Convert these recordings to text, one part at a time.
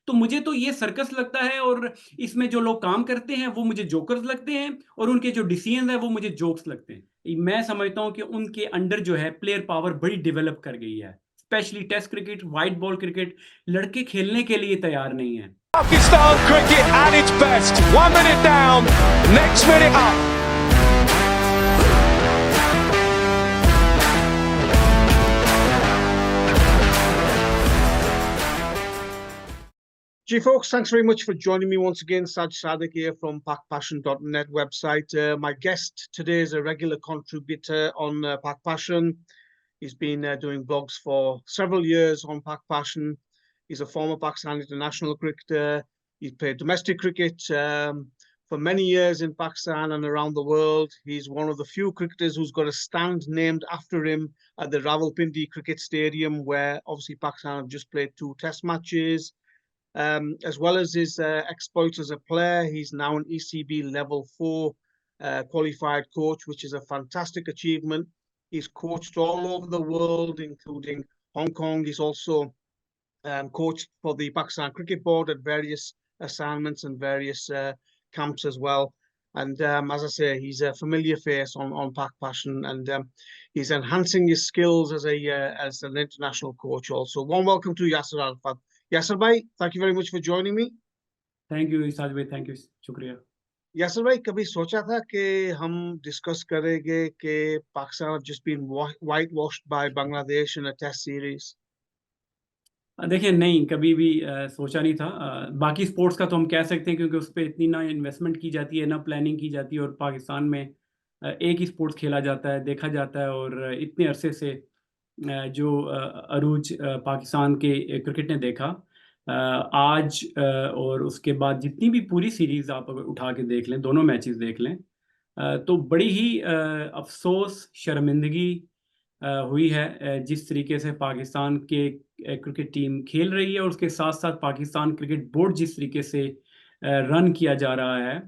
तो मुझे तो ये सर्कस लगता है और इसमें जो लोग काम करते हैं वो मुझे जोकर्स लगते हैं और उनके जो डिसीजंस हैं वो मुझे जोक्स लगते हैं। मैं समझता हूँ कि उनके अंडर जो है प्लेयर पावर बड़ी डेवलप कर गई है। Specially test cricket, white ball cricket लड़के खेलने के लिए तैयार नहीं हैं। Pakistan cricket at its best. 1 minute down, next minute up. Gee, folks, thanks very much for joining me once again. Saj Sadek here from PakPassion.net website. My guest today is a regular contributor on PakPassion. He's been doing blogs for several years on PakPassion. He's a former Pakistan international cricketer. He's played domestic cricket for many years in Pakistan and around the world. He's one of the few cricketers who's got a stand named after him at the Rawalpindi Cricket Stadium, where obviously Pakistan have just played 2 Test matches. As well as his exploits as a player, he's now an ECB level 4 qualified coach, which is a fantastic achievement. He's coached all over the world, including Hong Kong. He's also coached for the Pakistan Cricket Board at various assignments and various camps as well. And as I say, he's a familiar face on PakPassion, and he's enhancing his skills as an international coach also. Warm welcome to Yasser Arafat. Yasser bhai, thank you very much for joining me. Thank you साज भाई, thank you, शुक्रिया। यासर भाई, कभी सोचा था कि हम discuss करेंगे कि Pakistan have just been whitewashed by Bangladesh in a test series? देखिए, नहीं, कभी भी सोचा नहीं था। बाकी स्पोर्ट्स का तो हम कह सकते हैं क्योंकि उस पे इतनी ना इन्वेस्टमेंट की जाती है, ना प्लानिंग की जाती है और पाकिस्तान में एक ही स्पोर्ट्स खेला जाता है, देखा जाता है और इतने अरसे से जो अरूज पाकिस्तान के क्रिकेट ने देखा, आज और उसके बाद जितनी भी पूरी सीरीज़ आप अगर उठा के देख लें, दोनों मैचेस देख लें, तो बड़ी ही अफ़सोस, शर्मिंदगी हुई है जिस तरीके से पाकिस्तान के क्रिकेट टीम खेल रही है और उसके साथ-साथ पाकिस्तान क्रिकेट बोर्ड जिस तरीके से रन किया जा रहा है।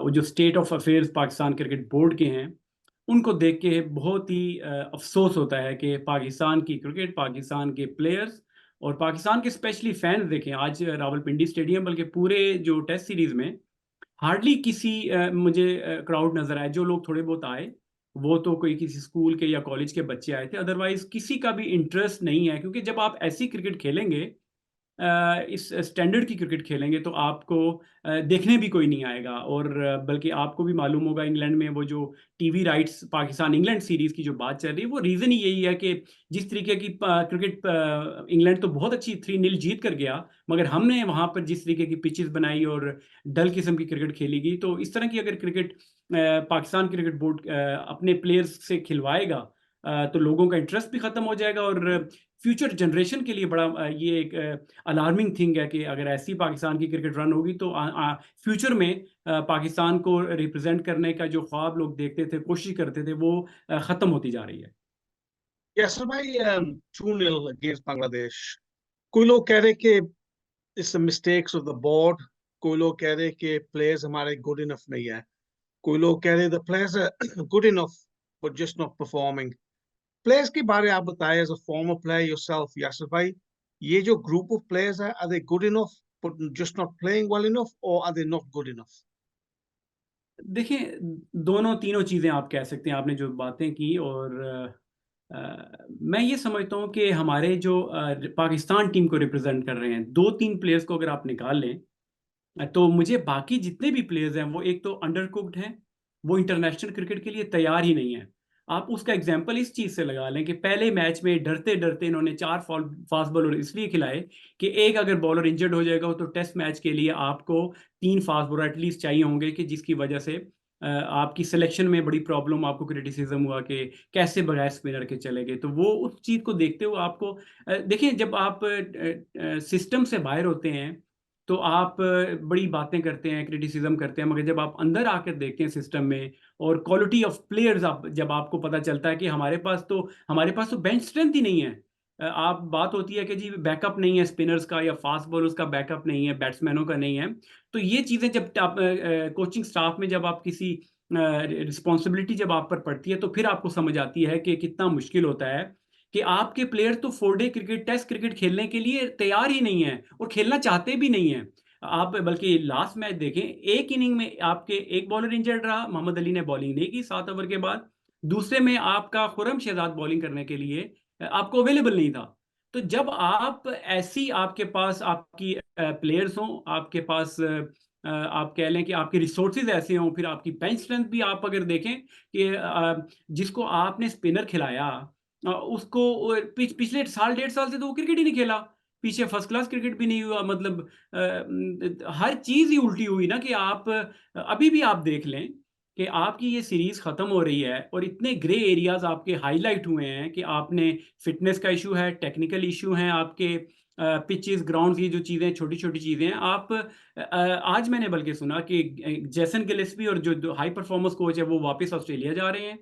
वो जो state of affairs Pakistan cricket board के हैं, उनको देख के बहुत ही अफ़सोस होता है कि पाकिस्तान की क्रिकेट, पाकिस्तान के प्लेयर्स और पाकिस्तान के स्पेशली फैन्स देखें, आज रावलपिंडी स्टेडियम बल्कि पूरे जो टेस्ट सीरीज़ में हार्डली किसी मुझे क्राउड नज़र आए। जो लोग थोड़े बहुत आए, वो तो कोई किसी स्कूल के या कॉलेज के बच्चे आए थे, अदरवाइज़ किसी का भी इंटरेस्ट नहीं है क्योंकि जब आप ऐसी क्रिकेट खेलेंगे, इस स्टैंडर्ड की क्रिकेट खेलेंगे तो आपको देखने भी कोई नहीं आएगा और बल्कि आपको भी मालूम होगा इंग्लैंड में वो जो TV rights Pakistan England series की जो बात चल रही है, वो रीज़न ही यही है कि जिस तरीके की क्रिकेट इंग्लैंड तो बहुत अच्छी 3-0 जीत कर गया, मगर हमने वहाँ पर जिस तरीके की पिचेज़ बनाई और डल किस्म की क्रिकेट खेली गई, तो इस तरह की अगर क्रिकेट पाकिस्तान क्रिकेट बोर्ड अपने प्लेयर्स से खिलवाएगा, तो लोगों का इंटरेस्ट भी ख़त्म हो जाएगा और फ्यूचर जनरेशन के लिए बड़ा ये एक अलार्मिंग थिंग है कि अगर ऐसी पाकिस्तान की क्रिकेट रन होगी तो फ्यूचर में पाकिस्तान को रिप्रेजेंट करने का जो ख्वाब लोग देखते थे, कोशिश करते थे, वो ख़त्म होती जा रही है। Yasser bhai, 2-0 against Bangladesh. कोई लोग कह रहे कि it's the mistakes of the board. कोई लोग कह रहे कि players हमारे good enough नहीं है. कोई लोग कह रहे the players are good enough but just not performing. Players के बारे आप बताएं as a former player yourself, Yasser bhai. ये जो group of players है, are they good enough but just not playing well enough, or are they not good enough? देखिए, दोनों तीनों चीज़ें आप कह सकते हैं, आपने जो बातें की और मैं ये समझता हूँ कि हमारे जो पाकिस्तान टीम को रिप्रेजेंट कर रहे हैं, 2-3 प्लेयर्स को अगर आप निकाल लें, तो मुझे बाकी जितने भी प्लेयर्स हैं, वो एक तो अंडर कुक्ड हैं, वो इंटरनेशनल क्रिकेट के लिए तैयार ही नहीं है। आप उसका एग्ज़ाम्पल इस चीज़ से लगा लें कि पहले मैच में डरते-डरते इन्होंने 4 फास्ट बॉलर इसलिए खिलाए कि एक अगर बॉलर इंजर्ड हो जाएगा, तो टेस्ट मैच के लिए आपको 3 फास्ट बॉलर एटलीस्ट चाहिए होंगे कि जिसकी वजह से आपकी सिलेक्शन में बड़ी प्रॉब्लम, आपको क्रिटिसिज़्म हुआ कि कैसे बगैर स्पिनर के चले गए। तो वो उस चीज़ को देखते हुए आपको देखिए, जब आप सिस्टम से बाहर होते हैं तो आप बड़ी बातें करते हैं, क्रिटिसिज़्म करते हैं, मगर जब आप अंदर आकर देखते हैं सिस्टम में और क्वालिटी ऑफ प्लेयर्स आप जब आपको पता चलता है कि हमारे पास तो बेंच स्ट्रेंथ ही नहीं है। आप बात होती है कि जी बैकअप नहीं है स्पिनर्स का या फास्ट बॉलर्स का बैकअप नहीं है, बैट्समैनों का नहीं है। तो ये चीज़ें जब आप कोचिंग स्टाफ में जब आप किसी रिस्पॉन्सिबिलिटी जब आप पर पड़ती है, तो फिर आपको समझ आती है कि कितना मुश्किल होता है कि आपके प्लेयर तो 4 डे क्रिकेट, टेस्ट क्रिकेट खेलने के लिए तैयार ही नहीं है और खेलना चाहते भी नहीं है। आप बल्कि लास्ट मैच देखें, एक इनिंग में आपके एक बॉलर इंजर्ड रहा, मोहम्मद अली ने बॉलिंग नहीं की 7 ओवर के बाद। दूसरे में आपका खुर्रम शहजाद बॉलिंग करने के लिए आपको अवेलेबल नहीं था। तो जब आप ऐसी आपके पास आपकी प्लेयर्स हों, आपके पास आप कह लें कि आपके रिसोर्सेज ऐसे हों, फिर आपकी बेंच स्ट्रेंथ भी आप अगर देखें कि जिसको आपने स्पिनर खिलाया उसको पिछले साल 1.5 साल से तो वो क्रिकेट ही नहीं खेला, पीछे फर्स्ट क्लास क्रिकेट भी नहीं हुआ, मतलब हर चीज ही उल्टी हुई ना कि आप अभी भी आप देख लें कि आपकी ये सीरीज खत्म हो रही है और इतने ग्रे एरियाज आपके हाईलाइट हुए हैं कि आपने फिटनेस का इशू है, टेक्निकल इशू है, आपके पिचेस ग्राउंड की जो चीज़ें छोटी छोटी चीज़ें हैं आप आज मैंने बल्कि सुना कि जेसन गिलेस्पी और जो हाई परफॉर्मेंस कोच है वो वापस ऑस्ट्रेलिया जा रहे हैं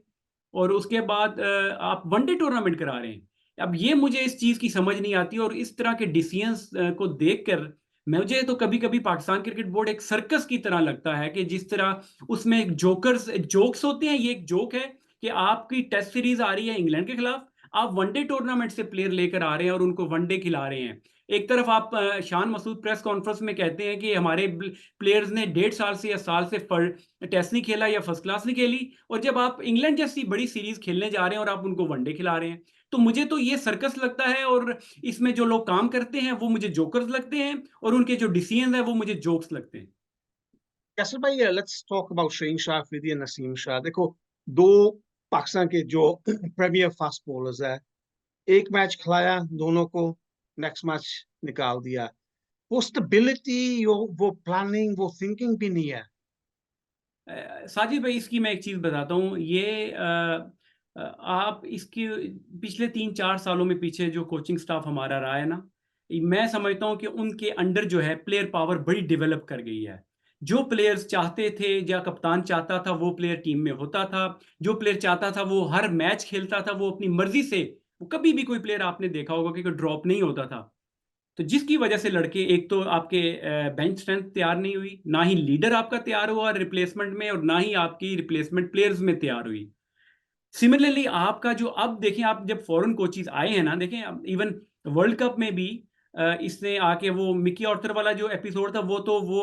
और उसके बाद आप वनडे टूर्नामेंट करा रहे हैं। अब ये मुझे इस चीज़ की समझ नहीं आती और इस तरह के डिसीजंस को देखकर मुझे तो कभी कभी पाकिस्तान क्रिकेट बोर्ड एक सर्कस की तरह लगता है कि जिस तरह उसमें जोक्स होते हैं। ये एक जोक है कि आपकी टेस्ट सीरीज आ रही है इंग्लैंड के खिलाफ, आप वनडे टूर्नामेंट से प्लेयर लेकर आ रहे हैं और उनको वनडे खिला रहे हैं। एक तरफ आप शान मसूद प्रेस कॉन्फ्रेंस में कहते हैं कि हमारे प्लेयर्स ने 1.5 साल से या साल से टेस्ट नहीं खेला या फर्स्ट क्लास नहीं खेली, और जब आप इंग्लैंड जैसी बड़ी सीरीज खेलने जा रहे हैं और आप उनको वनडे खिला रहे हैं, तो मुझे तो ये सर्कस लगता है और इसमें जो लोग काम करते हैं वो मुझे जोकर्स लगते हैं और उनके जो डिसीजन है वो मुझे जोक्स लगते हैं। कैसल भाई, let's talk about Shaheen Shah Afridi and Naseem Shah. देखो, दो पाकिस्तान के जो प्रीमियर फास्ट बॉलर्स है, एक मैच खिलाया दोनों को, नेक्स्ट मैच निकाल दिया। वो स्टेबिलिटी, वो प्लानिंग, वो थिंकिंग भी नहीं है। साजिद भाई, इसकी मैं एक चीज़ बताता हूँ। ये आप इसकी पिछले 3-4 सालों में पीछे जो कोचिंग स्टाफ हमारा रहा है ना, मैं समझता हूँ कि उनके अंडर जो है प्लेयर पावर बड़ी डेवलप कर गई है। जो प्लेयर्स चाहते थे या कप्तान चाहता था वो प्लेयर टीम में होता था, जो प्लेयर चाहता था वो हर मैच खेलता था, वो अपनी मर्जी से, वो कभी भी कोई प्लेयर आपने देखा होगा कि कोई ड्रॉप नहीं होता था। तो जिसकी वजह से लड़के, एक तो आपके बेंच स्ट्रेंथ तैयार नहीं हुई, ना ही लीडर आपका तैयार हुआ रिप्लेसमेंट में, और ना ही आपकी रिप्लेसमेंट प्लेयर्स में तैयार हुई। सिमिलरली आपका जो, अब देखें, आप जब फॉरेन कोचेस आए हैं ना, देखें इवन वर्ल्ड कप में भी इसने आके वो मिकी ऑर्थर वाला जो एपिसोड था वो तो वो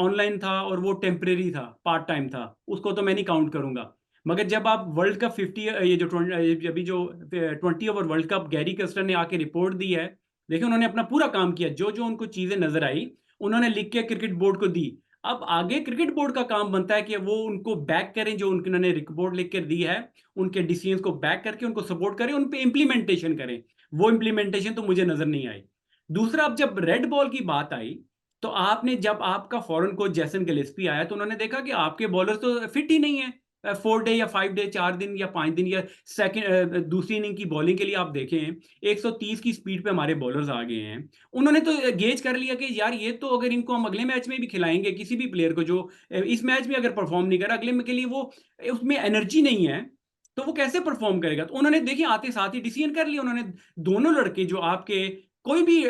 ऑनलाइन था और वो टेम्परेरी था, पार्ट टाइम था, उसको तो मैं नहीं काउंट करूंगा। मगर जब आप वर्ल्ड कप 50, ये जो अभी जो 20 over world cup Gary castor ने आके रिपोर्ट दी है, देखिए उन्होंने अपना पूरा काम किया, जो जो उनको चीजें नजर आई उन्होंने लिख के क्रिकेट बोर्ड को दी। अब आगे क्रिकेट बोर्ड का काम बनता है कि वो उनको बैक करें, जो उन्होंने रिपोर्ट लिख कर दी है उनके डिसीजंस को बैक करके उनको सपोर्ट करें, उन पे इंप्लीमेंटेशन करें। वो इंप्लीमेंटेशन तो मुझे नजर नहीं आई। दूसरा, अब जब रेड बॉल की बात आई तो आपने, जब आपका फॉरेन कोच जैसन गिलेस्पी आया तो उन्होंने देखा कि आपके बॉलर तो फिट ही नहीं है। 4 डे या 5 डे, 4 दिन या 5 दिन या सेकंड दूसरी इनिंग की बॉलिंग के लिए आप देखें 130 की स्पीड पे हमारे बॉलर्स आ गए हैं। उन्होंने तो गेज कर लिया कि यार ये तो, अगर इनको हम अगले मैच में भी खिलाएंगे किसी भी प्लेयर को जो इस मैच में अगर परफॉर्म नहीं करा, अगले में के लिए वो उसमें एनर्जी नहीं है तो वो कैसे परफॉर्म करेगा। तो उन्होंने देखिए आते साथ ही डिसीजन कर लिया, उन्होंने दोनों लड़के जो आपके कोई भी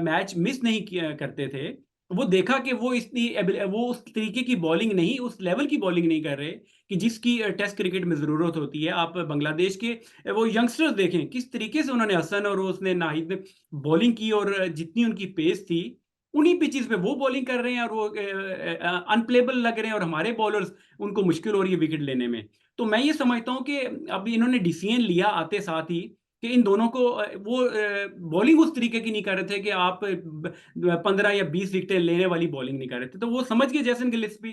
मैच मिस नहीं करते थे, वो देखा कि वो वो उस तरीके की बॉलिंग नहीं, उस लेवल की बॉलिंग नहीं कर रहे कि जिसकी टेस्ट क्रिकेट में जरूरत होती है। आप बांग्लादेश के वो यंगस्टर्स देखें किस तरीके से उन्होंने, हसन और उसने नाहिद ने बॉलिंग की, और जितनी उनकी पेस थी उन्हीं पिचेस पे वो बॉलिंग कर रहे हैं और वो अनप्लेबल लग रहे हैं, और हमारे बॉलर्स, उनको मुश्किल हो रही है विकेट लेने में। तो मैं ये समझता हूँ कि अब इन्होंने डिसीजन लिया आते साथ ही कि इन दोनों को वो बॉलिंग उस तरीके की नहीं कर रहे थे कि आप 15 या 20 विकेटें लेने वाली बॉलिंग नहीं कर रहे थे, तो वो समझ गए जैसन गिलेस्पी।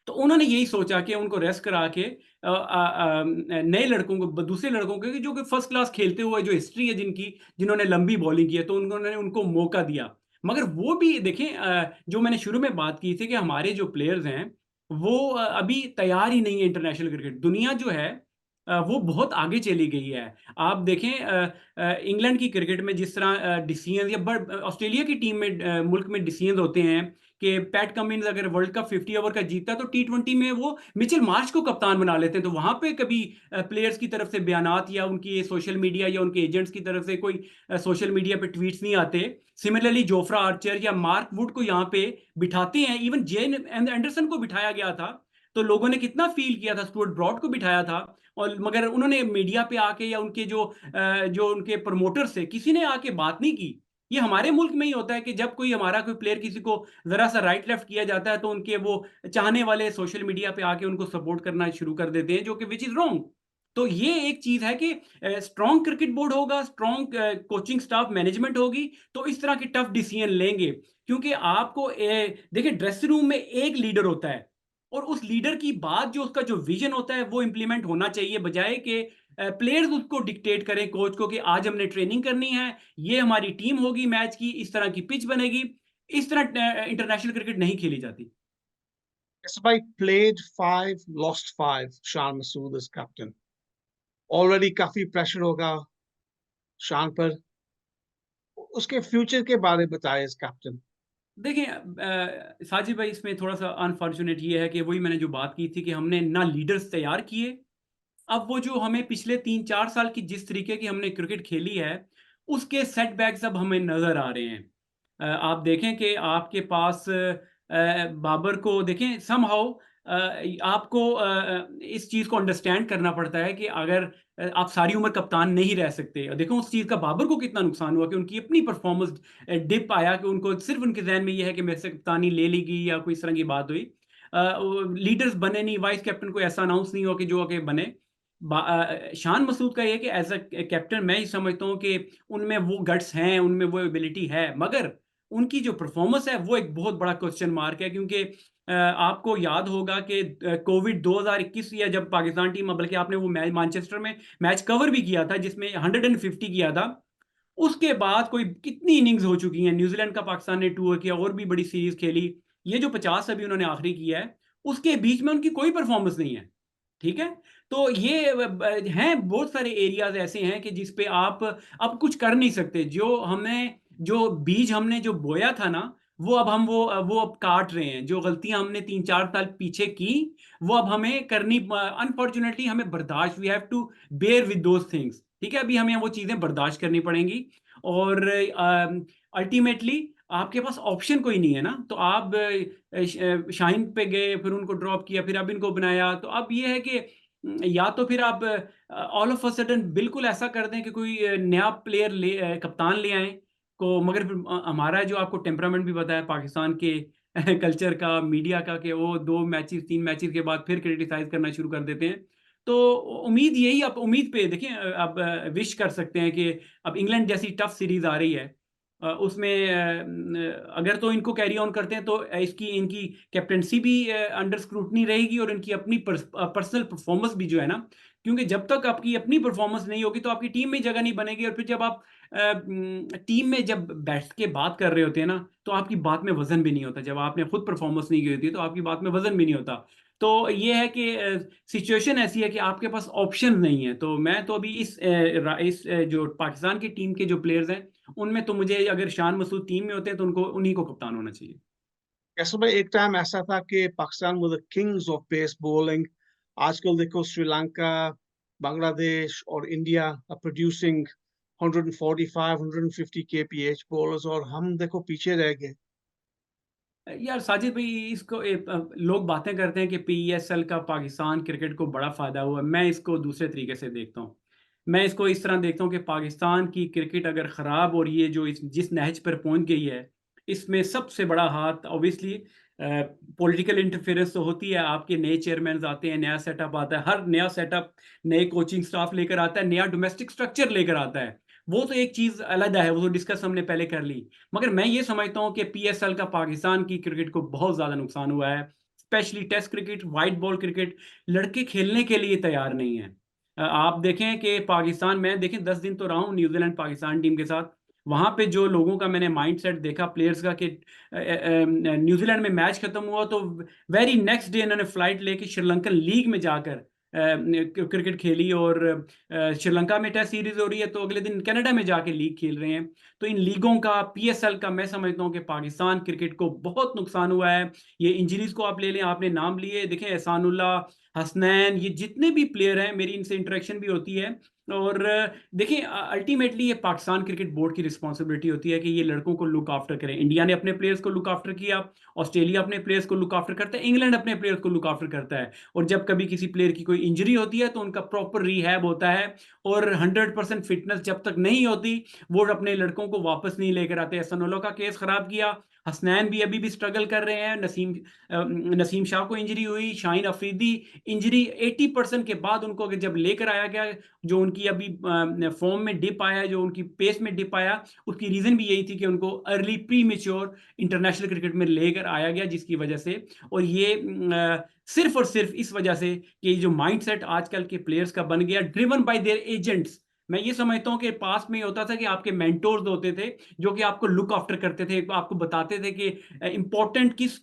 तो उन्होंने यही सोचा कि उनको रेस्ट करा के नए लड़कों को, दूसरे लड़कों को जो कि फर्स्ट क्लास खेलते हुए जो हिस्ट्री है जिनकी, जिन्होंने लंबी बॉलिंग की है, तो उन्होंने उनको मौका दिया। मगर वो भी देखें, जो मैंने शुरू में बात की थी कि हमारे जो प्लेयर्स हैं वो अभी तैयार ही नहीं है। इंटरनेशनल क्रिकेट दुनिया जो है वो बहुत आगे चली गई है। आप देखें इंग्लैंड की क्रिकेट में जिस तरह डिसीजन, या ऑस्ट्रेलिया की टीम में मुल्क में डिसीजन होते हैं कि पैट कमिंस अगर वर्ल्ड कप 50 ओवर का जीतता है तो T20 में वो मिचेल मार्श को कप्तान बना लेते हैं। तो वहां पे कभी प्लेयर्स की तरफ से बयानात या उनकी सोशल मीडिया या उनके एजेंट्स की तरफ से कोई सोशल मीडिया पे ट्वीट्स नहीं आते। सिमिलरली जोफ्रा आर्चर या मार्क वुड को यहाँ पे बिठाते हैं, इवन जेन एंडरसन को बिठाया गया था तो लोगों ने कितना फील किया था, स्टुअर्ट ब्रॉड को बिठाया था, और मगर उन्होंने मीडिया पे आके या उनके जो उनके प्रमोटर्स थे, किसी ने आके बात नहीं की। ये हमारे मुल्क में ही होता है कि जब कोई हमारा कोई प्लेयर किसी को जरा सा राइट लेफ्ट किया जाता है तो उनके वो चाहने वाले सोशल मीडिया पे आके उनको सपोर्ट करना शुरू कर देते हैं, जो कि विच इज रॉन्ग। तो ये एक चीज है कि स्ट्रॉन्ग क्रिकेट बोर्ड होगा, स्ट्रॉन्ग कोचिंग स्टाफ मैनेजमेंट होगी, तो इस तरह की टफ डिसीजन लेंगे। क्योंकि आपको देखिए, ड्रेसिंग रूम में एक लीडर होता है, और उस लीडर की बात, जो उसका जो विजन होता है, वो इंप्लीमेंट होना चाहिए, बजाय कि प्लेयर्स उसको डिक्टेट करें कोच को कि आज हमने ट्रेनिंग करनी है, ये हमारी टीम होगी मैच की, इस तरह की पिच बनेगी। इस तरह इंटरनेशनल क्रिकेट नहीं खेली जाती। Kasabhai played 5, lost 5. Shan Masood as captain. Already काफी pressure होगा शान पर। उसके फ्यूचर के बारे में बताएं एज कैप्टन। देखिए साजिद भाई, इसमें थोड़ा सा अनफॉर्चुनेट ये है कि वही मैंने जो बात की थी कि हमने ना लीडर्स तैयार किए। अब वो जो हमें पिछले 3-4 साल की जिस तरीके की हमने क्रिकेट खेली है, उसके सेटबैक्स अब हमें नज़र आ रहे हैं। आप देखें कि आपके पास बाबर को देखें, समहाउ आपको इस चीज़ को अंडरस्टैंड करना पड़ता है कि अगर आप सारी उम्र कप्तान नहीं रह सकते। देखो उस चीज़ का बाबर को कितना नुकसान हुआ कि उनकी अपनी परफॉर्मेंस डिप आया, कि उनको सिर्फ उनके जहन में ये है कि मेरे से कप्तानी ले ली गई या कोई इस तरह की बात हुई। लीडर्स बने नहीं, वाइस कैप्टन को ऐसा अनाउंस नहीं हुआ कि जो आगे बने। शान मसूद का ये है कि एज अ कैप्टन मैं ही समझता हूँ कि उनमें वो गट्स हैं, उनमें वो एबिलिटी है, मगर उनकी जो परफॉर्मेंस है वो एक बहुत बड़ा क्वेश्चन मार्क है। क्योंकि आपको याद होगा कि कोविड 2021 या जब पाकिस्तान टीम, बल्कि आपने वो मैच मैनचेस्टर में मैच कवर भी किया था जिसमें 150 किया था, उसके बाद कोई कितनी इनिंग्स हो चुकी हैं, न्यूजीलैंड का पाकिस्तान ने टूर किया और भी बड़ी सीरीज खेली, ये जो 50 अभी उन्होंने आखिरी किया है, उसके बीच में उनकी कोई परफॉर्मेंस नहीं है। ठीक है, तो ये हैं बहुत सारे एरियाज ऐसे हैं कि जिस पे आप अब कुछ कर नहीं सकते। जो बीज हमने जो बोया था ना, वो अब हम वो अब काट रहे हैं। जो गलतियां हमने 3-4 साल पीछे की, वो अब हमें करनी, अनफॉर्चुनेटली हमें बर्दाश्त, we have to bear with those things. ठीक है, अभी हमें वो चीजें बर्दाश्त करनी पड़ेंगी। और अल्टीमेटली आपके पास ऑप्शन कोई नहीं है ना, तो आप शाइन पे गए, फिर उनको ड्रॉप किया, फिर अब इनको बनाया, तो अब ये है कि या तो फिर आप ऑल ऑफ अ सडन बिल्कुल ऐसा कर दें कि कोई नया प्लेयर कप्तान ले आए को, मगर फिर हमारा जो आपको टेम्परामेंट भी पता है पाकिस्तान के कल्चर का, मीडिया का, कि वो 2 मैचेस 3 मैचेस के बाद फिर क्रिटिसाइज करना शुरू कर देते हैं। तो उम्मीद यही, आप उम्मीद पे देखें, अब विश कर सकते हैं कि अब इंग्लैंड जैसी टफ सीरीज आ रही है, उसमें अगर तो इनको कैरी ऑन करते हैं तो इसकी इनकी कैप्टनसी भी अंडर स्क्रूटनी रहेगी, और इनकी अपनी पर्सनल परफॉर्मेंस भी जो है ना, क्योंकि जब तक आपकी अपनी परफॉर्मेंस नहीं होगी तो आपकी टीम में जगह नहीं बनेगी। और फिर जब आप टीम में जब बैठ के बात कर रहे होते हैं ना, तो आपकी बात में वजन भी नहीं होता। जब आपने खुद परफॉर्मेंस नहीं की होती है तो आपकी बात में वजन भी नहीं होता। तो ये है कि सिचुएशन ऐसी है कि आपके पास ऑप्शन नहीं है। तो मैं तो अभी जो पाकिस्तान की टीम के जो प्लेयर्स हैं, उनमें तो मुझे, अगर शान मसूद टीम में होते हैं तो उनको उन्हीं को कप्तान होना चाहिए। कैसे भाई, एक टाइम ऐसा था कि पाकिस्तान वो the kings of pace bowling. आजकल देखो श्रीलंका, बांग्लादेश और India are producing 145 150 kph bowlers, और हम देखो पीछे रह गए। यार साजिद भाई, इसको लोग बातें करते हैं कि पीएसएल का पाकिस्तान क्रिकेट को बड़ा फायदा हुआ। मैं इसको दूसरे तरीके से देखता हूँ। मैं इसको इस तरह देखता हूँ कि पाकिस्तान की क्रिकेट अगर ख़राब और ये जो जिस नहज पर पहुंच गई है, इसमें सबसे बड़ा हाथ ऑब्वियसली पॉलिटिकल इंटरफेरेंस तो होती है। आपके नए चेयरमैन आते हैं, नया सेटअप आता है, हर नया सेटअप नए कोचिंग स्टाफ लेकर आता है, नया डोमेस्टिक स्ट्रक्चर लेकर आता है। वो तो एक चीज़ अलग है, वो तो डिस्कस हमने पहले कर ली। मगर मैं ये समझता हूँ कि पीएसएल का पाकिस्तान की क्रिकेट को बहुत ज़्यादा नुकसान हुआ है, specially test cricket, white ball cricket. लड़के खेलने के लिए तैयार नहीं हैं। आप देखें कि पाकिस्तान में, देखें 10 दिन तो रहा हूँ न्यूजीलैंड पाकिस्तान टीम के साथ, वहाँ पे जो लोगों का मैंने माइंडसेट देखा प्लेयर्स का, कि न्यूजीलैंड में मैच खत्म हुआ तो वेरी नेक्स्ट डे इन्होंने फ्लाइट लेके श्रीलंकन लीग में जाकर क्रिकेट खेली। और श्रीलंका में टेस्ट सीरीज हो रही है तो अगले दिन कनाडा में जाके लीग खेल रहे हैं। तो इन लीगों का, पीएसएल का, मैं समझता हूँ कि पाकिस्तान क्रिकेट को बहुत नुकसान हुआ है। ये इंजरीज को आप ले लें, आपने नाम लिए, देखें एहसानुल्लाह, हसनैन, ये जितने भी प्लेयर हैं, मेरी इनसे इंटरेक्शन भी होती है। और देखिए, अल्टीमेटली ये पाकिस्तान क्रिकेट बोर्ड की रिस्पॉन्सिबिलिटी होती है कि ये लड़कों को लुक आफ्टर करें। इंडिया ने अपने प्लेयर्स को लुक आफ्टर किया, ऑस्ट्रेलिया अपने प्लेयर्स को लुक आफ्टर करता है, इंग्लैंड अपने प्लेयर्स को लुक आफ्टर करता है। और जब कभी किसी प्लेयर की कोई इंजरी होती है तो उनका प्रॉपर रिहैब होता है, और 100% फिटनेस जब तक नहीं होती वो अपने लड़कों को वापस नहीं लेकर आते। एहसानुल्लाह का केस खराब किया, हसनैन भी अभी भी स्ट्रगल कर रहे हैं, नसीम शाह को इंजरी हुई, शाहीन अफरीदी इंजरी 80% के बाद उनको जब लेकर आया गया, जो उनकी अभी फॉर्म में डिप आया, जो उनकी पेस में डिप आया, उसकी रीजन भी यही थी कि उनको early pre mature international cricket में लेकर आया गया, जिसकी वजह से, और ये सिर्फ और सिर्फ इस वजह से कि जो माइंडसेट आजकल के प्लेयर्स का बन गया, ड्रिवन बाय देयर एजेंट्स। मैं ये समझता हूं कि पास में होता था कि आपके मेंटोर्स होते थे जो कि आपको लुक आफ्टर करते थे, आपको बताते थे कि इंपॉर्टेंट किस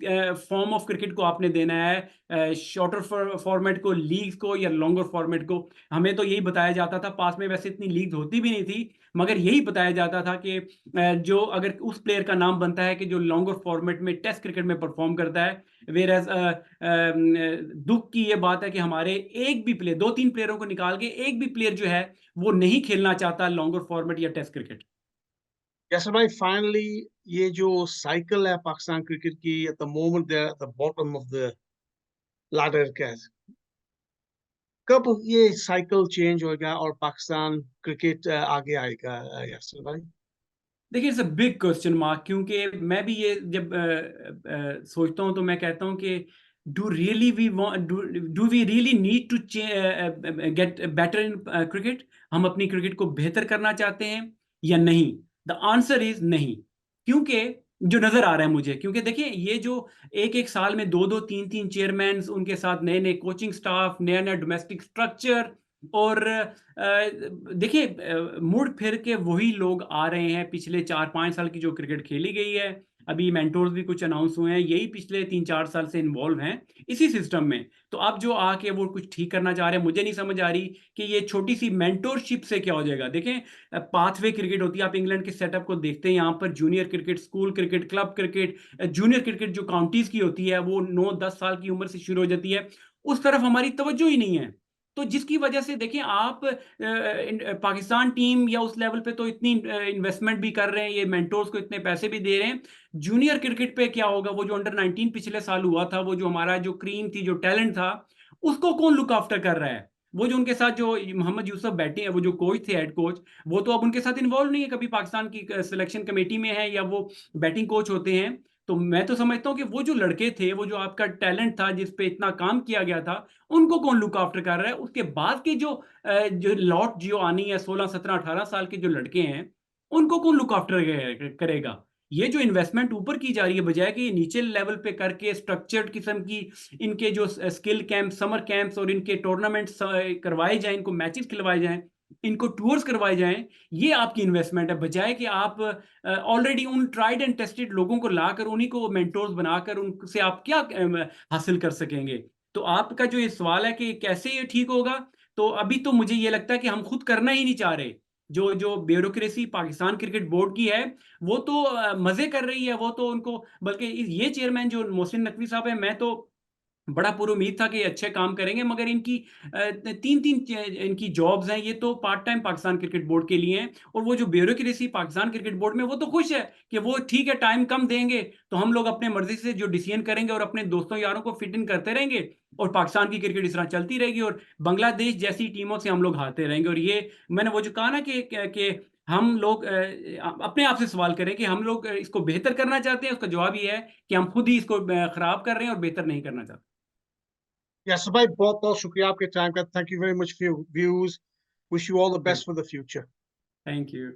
फॉर्म ऑफ क्रिकेट को आपने देना है, शॉर्टर फॉर्मेट को, लीग्स को, या लॉन्गर फॉर्मेट को। हमें तो यही बताया जाता था, पास में वैसे इतनी लीग होती भी नहीं थी, मगर यही बताया जाता था कि जो अगर उस प्लेयर का नाम बनता है कि जो लॉन्गर फॉर्मेट में टेस्ट क्रिकेट में परफॉर्म करता है, वेर एज दुख की ये बात है कि हमारे एक भी प्लेयर, 2-3 प्लेयरों को निकाल के एक भी प्लेयर जो है वो नहीं खेलना चाहता लॉन्गर फॉर्मेट या टेस्ट क्रिकेट। यासर भाई, फाइनली ये जो साइकिल है पाकिस्तान क्रिकेट की, at the moment they are at the bottom of the ladder, कब ये साइकिल चेंज होगा और पाकिस्तान क्रिकेट आगे आएगा यासर भाई? देखिए, it's a big question mark, क्योंकि मैं भी ये जब सोचता हूँ तो मैं कहता हूँ कि do really we do we really need to get better in cricket? हम अपनी क्रिकेट को बेहतर करना चाहते हैं या नहीं? द आंसर इज नहीं, क्योंकि जो नजर आ रहा है मुझे, क्योंकि देखिए, ये जो एक एक साल में 2-2 3-3 चेयरमैन, उनके साथ नए नए कोचिंग स्टाफ, नया नया डोमेस्टिक स्ट्रक्चर, और देखिए, मुड़ फिर के वही लोग आ रहे हैं। पिछले 4-5 साल की जो क्रिकेट खेली गई है, अभी मेंटोर्स भी कुछ अनाउंस हुए हैं, यही पिछले 3-4 साल से इन्वॉल्व हैं इसी सिस्टम में। तो अब जो आके वो कुछ ठीक करना चाह रहे हैं, मुझे नहीं समझ आ रही कि ये छोटी सी मेंटोरशिप से क्या हो जाएगा। देखें, पाथवे क्रिकेट होती है, आप इंग्लैंड के सेटअप को देखते हैं, यहाँ पर junior cricket, school cricket, club cricket, junior cricket जो काउंटीज की होती है वो 9-10 साल की उम्र से शुरू हो जाती है। उस तरफ हमारी तवज्जो ही नहीं है। तो जिसकी वजह से देखिए, आप पाकिस्तान टीम या उस लेवल पे तो इतनी इन्वेस्टमेंट भी कर रहे हैं, ये मेंटोर्स को इतने पैसे भी दे रहे हैं। जूनियर क्रिकेट पे क्या होगा? वो जो अंडर 19 पिछले साल हुआ था, वो जो हमारा जो क्रीम थी, जो टैलेंट था, उसको कौन लुक आफ्टर कर रहा है? वो जो उनके साथ जो मोहम्मद यूसुफ बैठे हैं, वो जो कोच थे, हेड कोच, वो तो अब उनके साथ इन्वॉल्व नहीं है, कभी पाकिस्तान की सिलेक्शन कमेटी में है या वो बैटिंग कोच होते हैं। तो मैं तो समझता हूँ कि वो जो लड़के थे, वो जो आपका टैलेंट था, जिस पे इतना काम किया गया था, उनको कौन लुक आफ्टर कर रहा है? उसके बाद की जो लॉट जो आनी है, 16, 17, 18 साल के जो लड़के हैं, उनको कौन लुक आफ्टर करेगा? ये जो इन्वेस्टमेंट ऊपर की जा रही है, बजाय कि नीचे लेवल पे करके स्ट्रक्चर्ड किस्म की इनके जो स्किल कैंप, समर कैंप्स और इनके टूर्नामेंट्स करवाए जाएं, इनको मैचेस खिलवाए जाएं, इनको टूर्स करवाए जाएं, ये आपकी इन्वेस्टमेंट है। बजाय कि आप ऑलरेडी उन ट्राइड एंड टेस्टेड लोगों को लाकर उन्हीं को मेंटोर्स बनाकर उनसे आप क्या हासिल कर सकेंगे? तो आपका जो ये सवाल है कि कैसे ये ठीक होगा, तो अभी तो मुझे ये लगता है कि हम खुद करना ही नहीं चाह रहे। जो जो ब्यूरोक्रेसी पाकिस्तान क्रिकेट बोर्ड की है, वो तो मजे कर रही है, वो तो उनको, बल्कि ये चेयरमैन जो मोहसिन नकवी साहब है, मैं तो बड़ा पूरी उम्मीद था कि अच्छे काम करेंगे, मगर इनकी 3-3 इनकी जॉब्स हैं, ये तो part time Pakistan cricket board के लिए हैं। और वो जो ब्यूरोक्रेसी पाकिस्तान क्रिकेट बोर्ड में, वो तो खुश है कि वो ठीक है, टाइम कम देंगे तो हम लोग अपने मर्जी से जो डिसीजन करेंगे और अपने दोस्तों यारों को फिट इन करते रहेंगे, और पाकिस्तान की क्रिकेट इस तरह चलती रहेगी, और बांग्लादेश जैसी टीमों से हम लोग हारते रहेंगे। और ये मैंने वो जो कहा ना कि हम लोग अपने आप से सवाल करें कि हम लोग इसको बेहतर करना चाहते हैं, उसका जवाब ये है कि हम खुद ही इसको खराब कर रहे हैं और बेहतर नहीं करना चाहते। यासर भाई, बहुत बहुत शुक्रिया आपके टाइम का। Thank you very much for your views. Wish you all the best for the future. Thank you.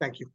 Thank you.